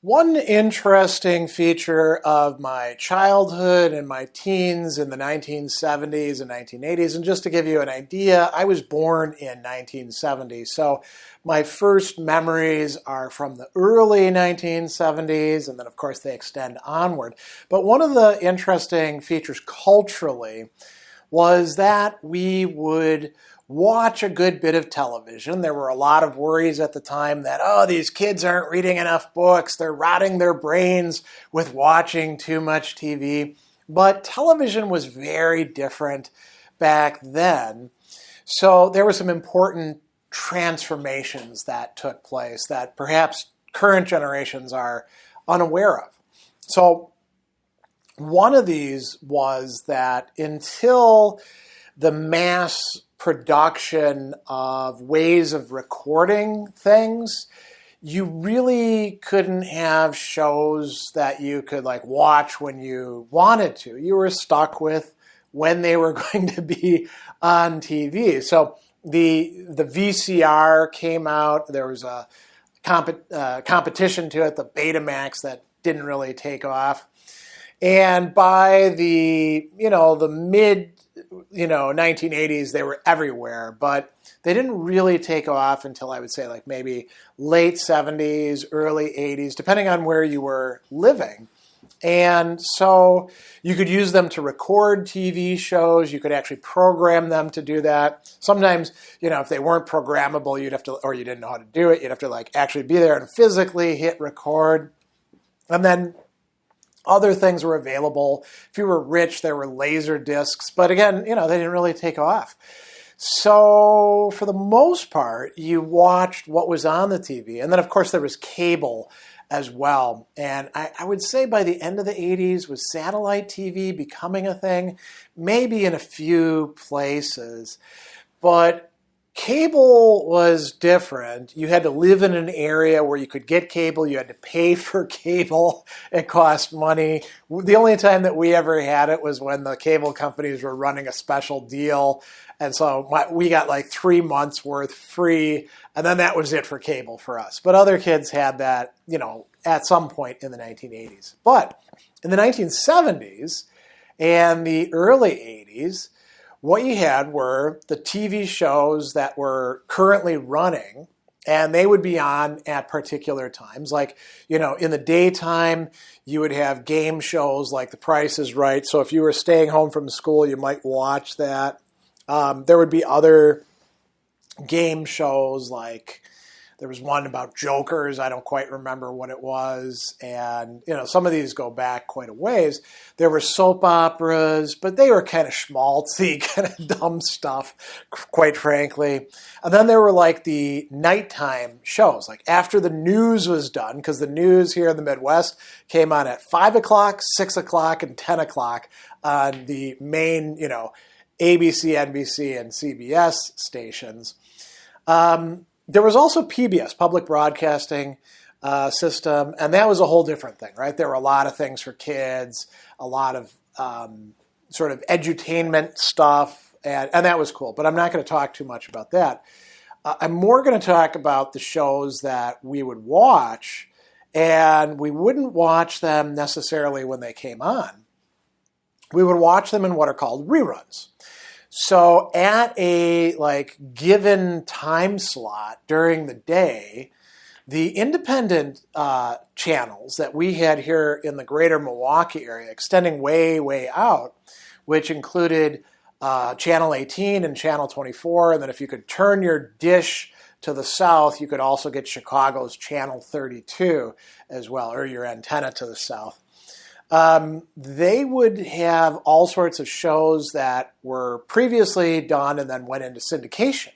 One interesting feature of my childhood and my teens in the 1970s and 1980s, and just to give you an idea, I was born in 1970, so my first memories are from the early 1970s, and then of course they extend onward. But one of the interesting features culturally was that we would watch a good bit of television. There were a lot of worries at the time that, oh, these kids aren't reading enough books, they're rotting their brains with watching too much TV. But television was very different back then. So there were some important transformations that took place that perhaps current generations are unaware of. So one of these was that until the mass production of ways of recording things, you really couldn't have shows that you could watch when you wanted to. You were stuck with when they were going to be on TV. So the VCR came out. There was a competition to it, the Betamax, that didn't really take off. And by the mid 1980s, they were everywhere, but they didn't really take off until I would say maybe late 70s, early 80s, depending on where you were living. And so you could use them to record TV shows. You could actually program them to do that. Sometimes, if they weren't programmable, you'd have to, or you didn't know how to do it, you'd have to actually be there and physically hit record. And then other things were available. If you were rich, there were laser discs. But again, they didn't really take off. So for the most part, you watched what was on the TV. And then, of course, there was cable as well. And I would say by the end of the 80s, was satellite TV becoming a thing? Maybe in a few places. But cable was different. You had to live in an area where you could get cable. You had to pay for cable. It cost money. The only time that we ever had it was when the cable companies were running a special deal. And so we got 3 months worth free. And then that was it for cable for us. But other kids had that, at some point in the 1980s. But in the 1970s and the early 80s, what you had were the TV shows that were currently running, and they would be on at particular times. In the daytime, you would have game shows like The Price is Right. So if you were staying home from school, you might watch that. There would be other game shows there was one about jokers. I don't quite remember what it was. And, some of these go back quite a ways. There were soap operas, but they were kind of schmaltzy, kind of dumb stuff, quite frankly. And then there were the nighttime shows, after the news was done, because the news here in the Midwest came on at 5 o'clock, 6 o'clock, and 10 o'clock on the main, ABC, NBC, and CBS stations. There was also PBS, Public Broadcasting System, and that was a whole different thing, right? There were a lot of things for kids, a lot of sort of edutainment stuff, and that was cool. But I'm not going to talk too much about that. I'm more going to talk about the shows that we would watch, and we wouldn't watch them necessarily when they came on. We would watch them in what are called reruns. So at a given time slot during the day, the independent channels that we had here in the greater Milwaukee area, extending way, way out, which included Channel 18 and Channel 24, and then if you could turn your dish to the south, you could also get Chicago's Channel 32 as well, or your antenna to the south. They would have all sorts of shows that were previously done and then went into syndication.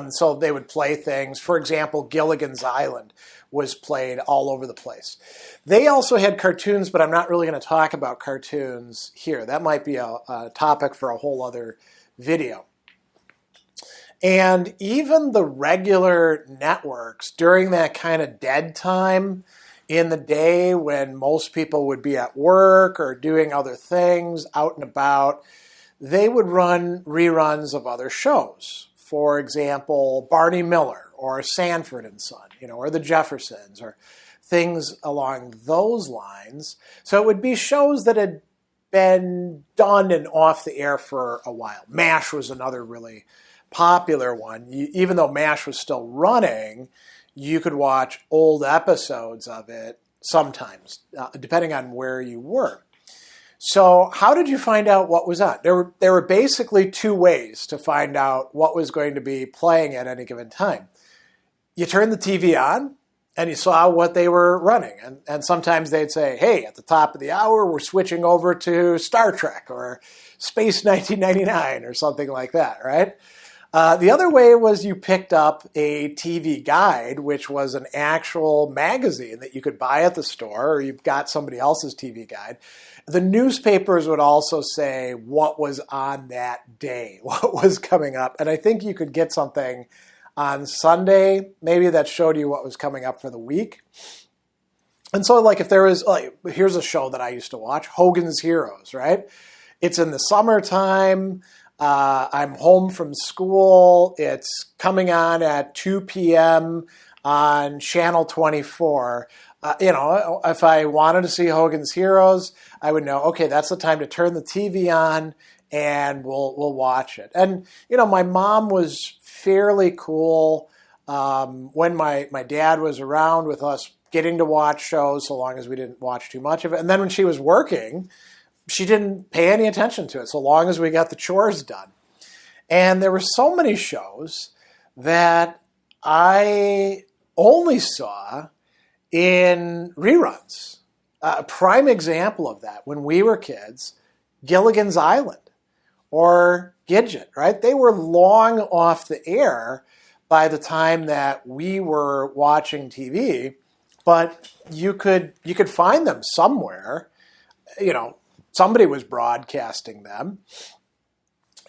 So they would play things. For example, Gilligan's Island was played all over the place. They also had cartoons, but I'm not really going to talk about cartoons here. That might be a topic for a whole other video. And even the regular networks during that kind of dead time in the day when most people would be at work or doing other things, out and about, they would run reruns of other shows. For example, Barney Miller or Sanford and Son, or the Jeffersons or things along those lines. So it would be shows that had been done and off the air for a while. MASH was another really popular one. Even though MASH was still running, you could watch old episodes of it sometimes, depending on where you were. So how did you find out what was on? There were basically two ways to find out what was going to be playing at any given time. You turned the TV on, and you saw what they were running. And sometimes they'd say, hey, at the top of the hour, we're switching over to Star Trek or Space 1999 or something like that, right? The other way was you picked up a TV guide, which was an actual magazine that you could buy at the store, or you got somebody else's TV guide. The newspapers would also say what was on that day, what was coming up. And I think you could get something on Sunday, maybe that showed you what was coming up for the week. And so, like, if there was, like, here's a show that I used to watch, Hogan's Heroes, right? It's in the summertime. I'm home from school. It's coming on at 2 p.m. on Channel 24. If I wanted to see Hogan's Heroes, I would know, okay, that's the time to turn the TV on and we'll watch it. And, my mom was fairly cool when my dad was around with us getting to watch shows, so long as we didn't watch too much of it. And then when she was working, she didn't pay any attention to it, so long as we got the chores done. And there were so many shows that I only saw in reruns. A prime example of that, when we were kids, Gilligan's Island or Gidget, right? They were long off the air by the time that we were watching TV, but you could find them somewhere. Somebody was broadcasting them.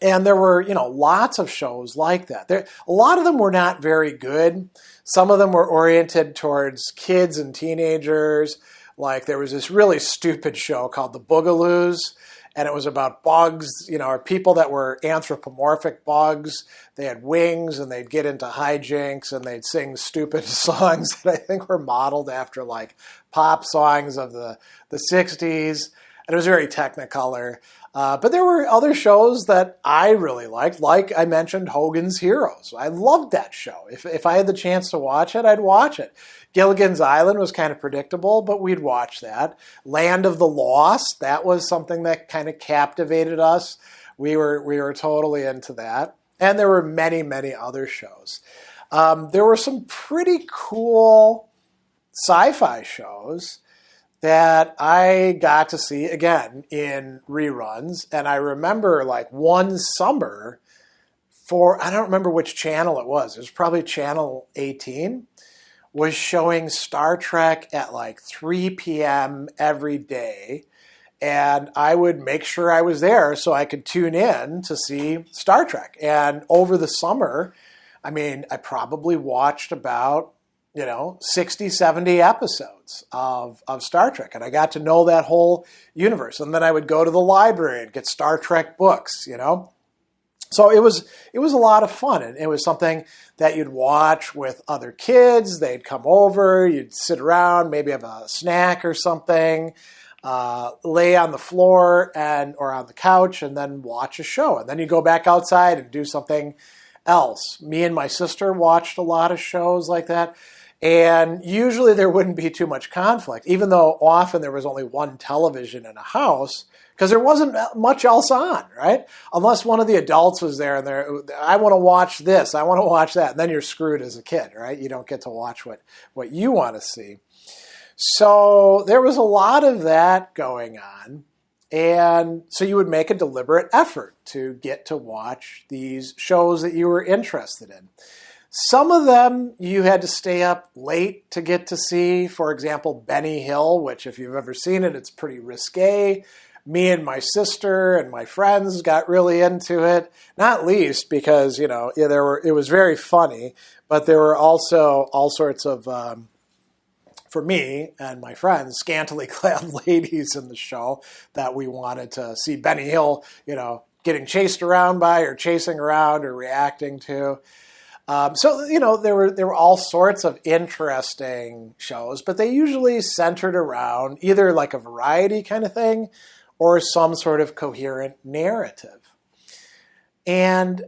And there were, lots of shows like that. A lot of them were not very good. Some of them were oriented towards kids and teenagers. Like, there was this really stupid show called The Boogaloos, and it was about bugs, or people that were anthropomorphic bugs. They had wings, and they'd get into hijinks, and they'd sing stupid songs that I think were modeled after, like, pop songs of the 60s. And it was very Technicolor. But there were other shows that I really liked, like I mentioned, Hogan's Heroes. I loved that show. If I had the chance to watch it, I'd watch it. Gilligan's Island was kind of predictable, but we'd watch that. Land of the Lost, that was something that kind of captivated us. We were totally into that. And there were many, many other shows. There were some pretty cool sci-fi shows that I got to see, again, in reruns. And I remember, like, one summer I don't remember which channel it was probably Channel 18, was showing Star Trek at like 3 p.m. every day. And I would make sure I was there so I could tune in to see Star Trek. And over the summer, I probably watched about 60, 70 episodes of Star Trek. And I got to know that whole universe. And then I would go to the library and get Star Trek books, So it was a lot of fun. And it was something that you'd watch with other kids. They'd come over, you'd sit around, maybe have a snack or something, lay on the floor or on the couch and then watch a show. And then you go back outside and do something else. Me and my sister watched a lot of shows like that. And usually there wouldn't be too much conflict, even though often there was only one television in a house, because there wasn't much else on, right? Unless one of the adults was there and I want to watch this, I want to watch that. And then you're screwed as a kid, right? You don't get to watch what you want to see. So there was a lot of that going on. And so you would make a deliberate effort to get to watch these shows that you were interested in. Some of them you had to stay up late to get to see. For example, Benny Hill, which if you've ever seen it, it's pretty risque. Me and my sister and my friends got really into it, not least because, it was very funny, but there were also all sorts of, for me and my friends, scantily clad ladies in the show that we wanted to see Benny Hill, getting chased around by or chasing around or reacting to. So there were all sorts of interesting shows, but they usually centered around either like a variety kind of thing or some sort of coherent narrative. And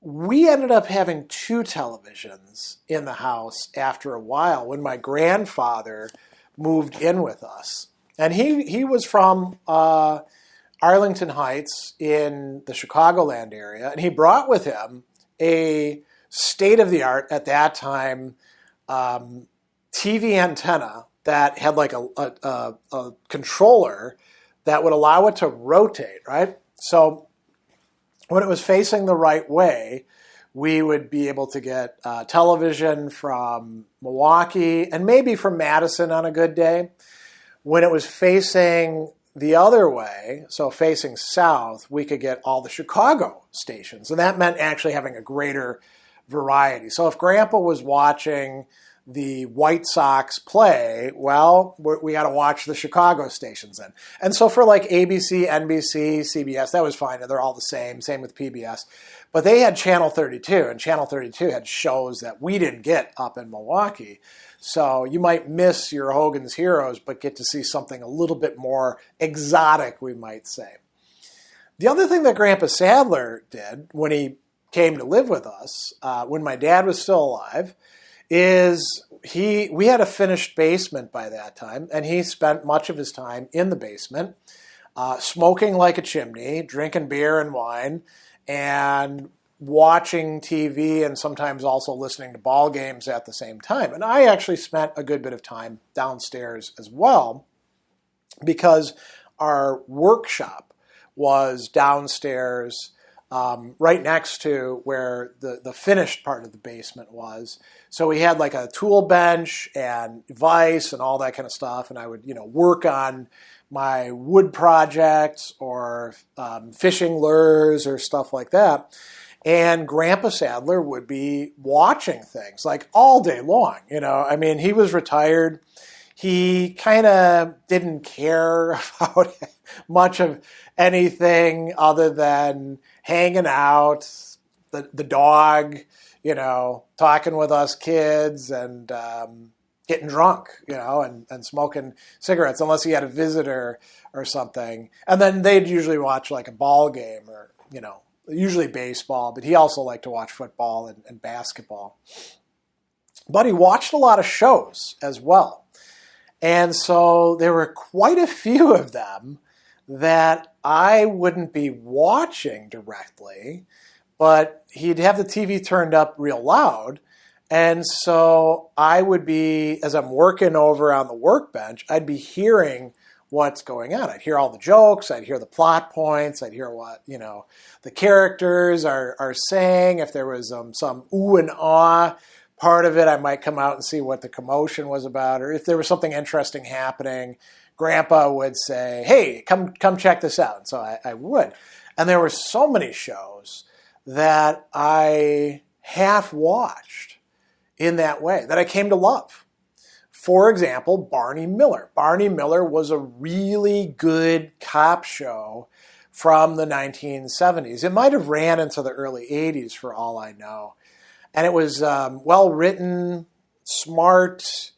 we ended up having two televisions in the house after a while when my grandfather moved in with us. And he was from Arlington Heights in the Chicagoland area, and he brought with him a state-of-the-art, at that time, TV antenna that had like a controller that would allow it to rotate, right? So when it was facing the right way, we would be able to get television from Milwaukee and maybe from Madison on a good day. When it was facing the other way, so facing south, we could get all the Chicago stations. And that meant actually having a greater variety. So if Grandpa was watching the White Sox play, well, we got to watch the Chicago stations then. And so for like ABC, NBC, CBS, that was fine. They're all the same with PBS. But they had Channel 32, and Channel 32 had shows that we didn't get up in Milwaukee. So you might miss your Hogan's Heroes, but get to see something a little bit more exotic, we might say. The other thing that Grandpa Sadler did when he came to live with us, when my dad was still alive, is we had a finished basement by that time, and he spent much of his time in the basement, smoking like a chimney, drinking beer and wine, and watching TV, and sometimes also listening to ball games at the same time. And I actually spent a good bit of time downstairs as well, because our workshop was downstairs, right next to where the finished part of the basement was. So we had like a tool bench and vise and all that kind of stuff, and I would work on my wood projects or fishing lures or stuff like that. And Grandpa Sadler would be watching things like all day long. I mean, he was retired. He kind of didn't care about much of anything other than hanging out, the dog, talking with us kids, and getting drunk, and smoking cigarettes, unless he had a visitor or something. And then they'd usually watch like a ball game or, usually baseball, but he also liked to watch football and basketball. But he watched a lot of shows as well. And so there were quite a few of them that I wouldn't be watching directly, but he'd have the TV turned up real loud. And so I would be, as I'm working over on the workbench, I'd be hearing what's going on. I'd hear all the jokes, I'd hear the plot points, I'd hear what, the characters are saying. If there was some ooh and ah part of it, I might come out and see what the commotion was about. Or if there was something interesting happening, Grandpa would say, hey, come check this out. And so I would. And there were so many shows that I half watched in that way that I came to love. For example, Barney Miller. Barney Miller was a really good cop show from the 1970s. It might have ran into the early 80s for all I know. And it was well written, smart,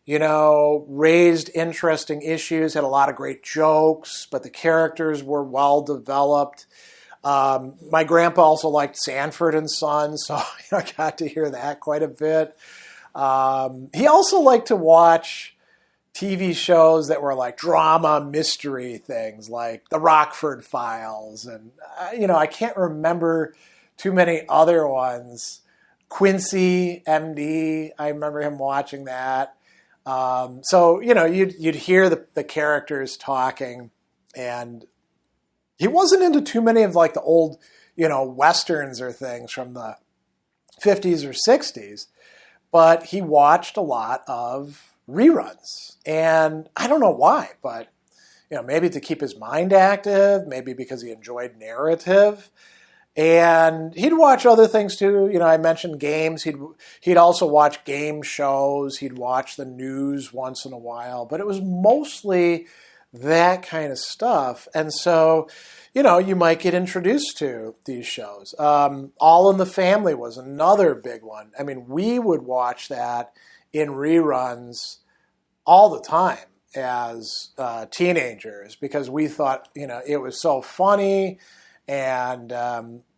raised interesting issues, had a lot of great jokes, but the characters were well developed. My grandpa also liked Sanford and Son, so I got to hear that quite a bit. He also liked to watch TV shows that were like drama, mystery things, like The Rockford Files, and I can't remember too many other ones. Quincy, MD, I remember him watching that. So you'd hear the characters talking, and he wasn't into too many of like the old, westerns or things from the 50s or 60s, but he watched a lot of reruns. And I don't know why, but maybe to keep his mind active, maybe because he enjoyed narrative. And he'd watch other things too. I mentioned games. He'd also watch game shows. He'd watch the news once in a while. But it was mostly that kind of stuff. And so, you might get introduced to these shows. All in the Family was another big one. I mean, we would watch that in reruns all the time as teenagers because we thought, it was so funny. And,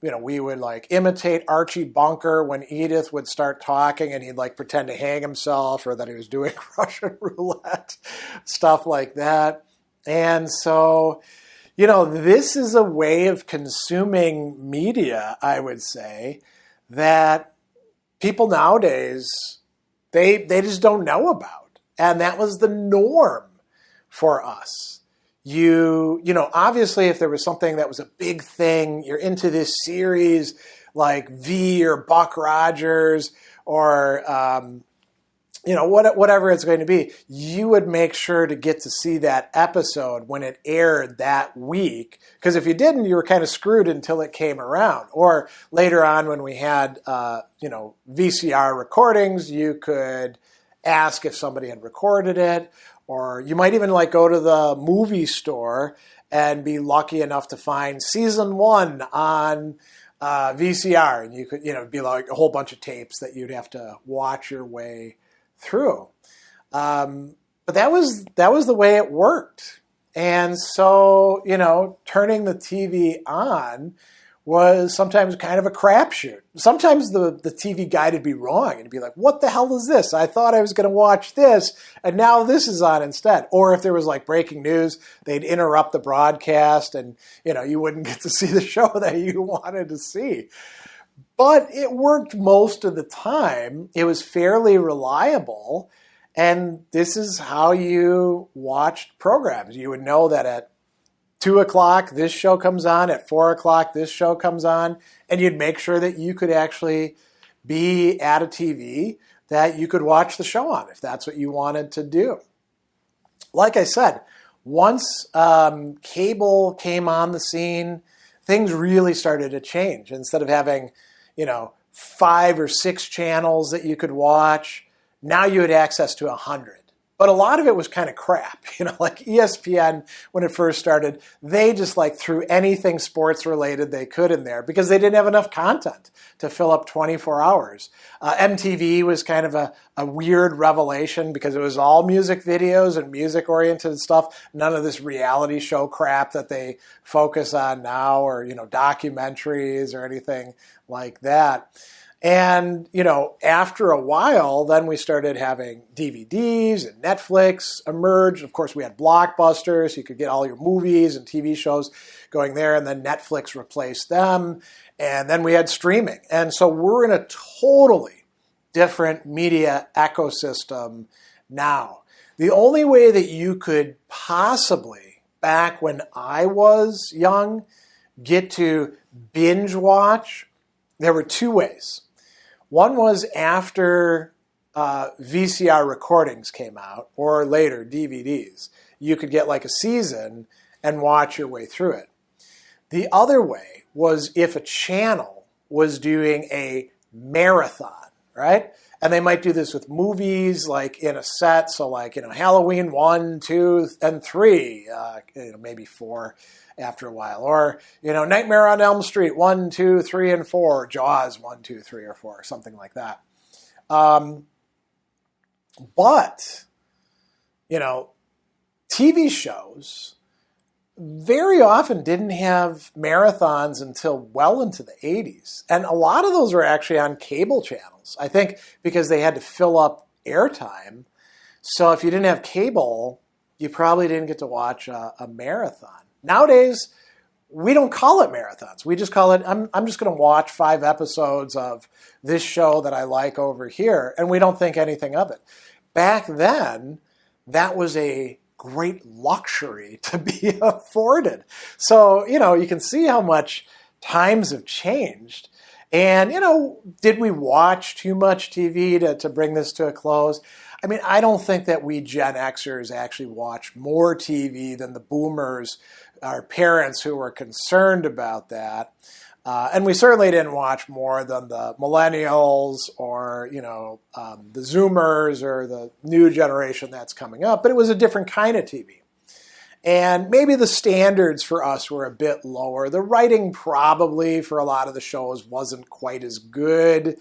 we would like imitate Archie Bunker when Edith would start talking and he'd like pretend to hang himself or that he was doing Russian roulette, stuff like that. And so, this is a way of consuming media, I would say, that people nowadays, they just don't know about. And that was the norm for us. Obviously if there was something that was a big thing, you're into this series like V or Buck Rogers or, whatever it's going to be, you would make sure to get to see that episode when it aired that week. Because if you didn't, you were kind of screwed until it came around. Or later on when we had, VCR recordings, you could ask if somebody had recorded it. Or you might even like go to the movie store and be lucky enough to find season 1 on VCR. And you could, be like a whole bunch of tapes that you'd have to watch your way through. But that was the way it worked. And so, turning the TV on was sometimes kind of a crapshoot. Sometimes the TV guide would be wrong and be like, what the hell is this? I thought I was going to watch this, and now this is on instead. Or if there was like breaking news, they'd interrupt the broadcast and, you wouldn't get to see the show that you wanted to see. But it worked most of the time. It was fairly reliable. And this is how you watched programs. You would know that at 2 o'clock, this show comes on. At 4 o'clock, this show comes on. And you'd make sure that you could actually be at a TV that you could watch the show on if that's what you wanted to do. Like I said, once cable came on the scene, things really started to change. Instead of having, 5 or 6 channels that you could watch, now you had access to 100. But a lot of it was kind of crap. Like ESPN, when it first started, they just like threw anything sports related they could in there because they didn't have enough content to fill up 24 hours. MTV was kind of a weird revelation because it was all music videos and music oriented stuff. None of this reality show crap that they focus on now or, documentaries or anything like that. And, after a while, then we started having DVDs and Netflix emerged. Of course, we had Blockbusters. You could get all your movies and TV shows going there. And then Netflix replaced them. And then we had streaming. And so we're in a totally different media ecosystem now. The only way that you could possibly, back when I was young, get to binge watch, there were 2 ways. One was after VCR recordings came out, or later DVDs. You could get like a season and watch your way through it. The other way was if a channel was doing a marathon, right? And they might do this with movies like in a set. So like, Halloween 1, 2, and 3, maybe 4 after a while. Or, Nightmare on Elm Street 1, 2, 3, and 4. Jaws 1, 2, 3, or 4, something like that. But, TV shows very often didn't have marathons until well into the 80s. And a lot of those were actually on cable channels, I think because they had to fill up airtime. So if you didn't have cable, you probably didn't get to watch a marathon. Nowadays, we don't call it marathons. We just call it, I'm just going to watch 5 episodes of this show that I like over here, and we don't think anything of it. Back then, that was a great luxury to be afforded. So, you can see how much times have changed. And, did we watch too much TV to bring this to a close? I mean, I don't think that we Gen Xers actually watch more TV than the boomers, our parents who were concerned about that. And we certainly didn't watch more than the millennials or, the Zoomers or the new generation that's coming up. But it was a different kind of TV. And maybe the standards for us were a bit lower. The writing probably for a lot of the shows wasn't quite as good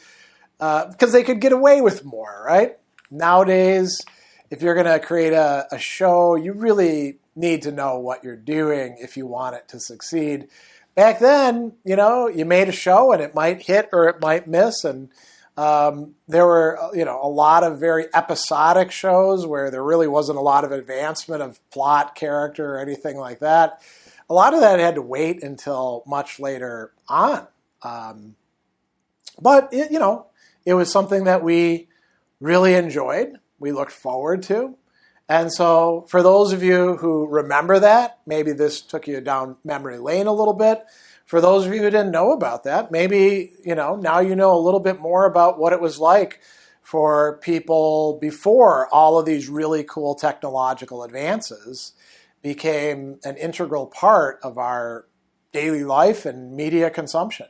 because they could get away with more, right? Nowadays, if you're going to create a show, you really need to know what you're doing if you want it to succeed. Back then, you made a show and it might hit or it might miss, and there were, a lot of very episodic shows where there really wasn't a lot of advancement of plot, character, or anything like that. A lot of that had to wait until much later on. But it was something that we really enjoyed, we looked forward to. And so for those of you who remember that, maybe this took you down memory lane a little bit. For those of you who didn't know about that, maybe, now you know a little bit more about what it was like for people before all of these really cool technological advances became an integral part of our daily life and media consumption.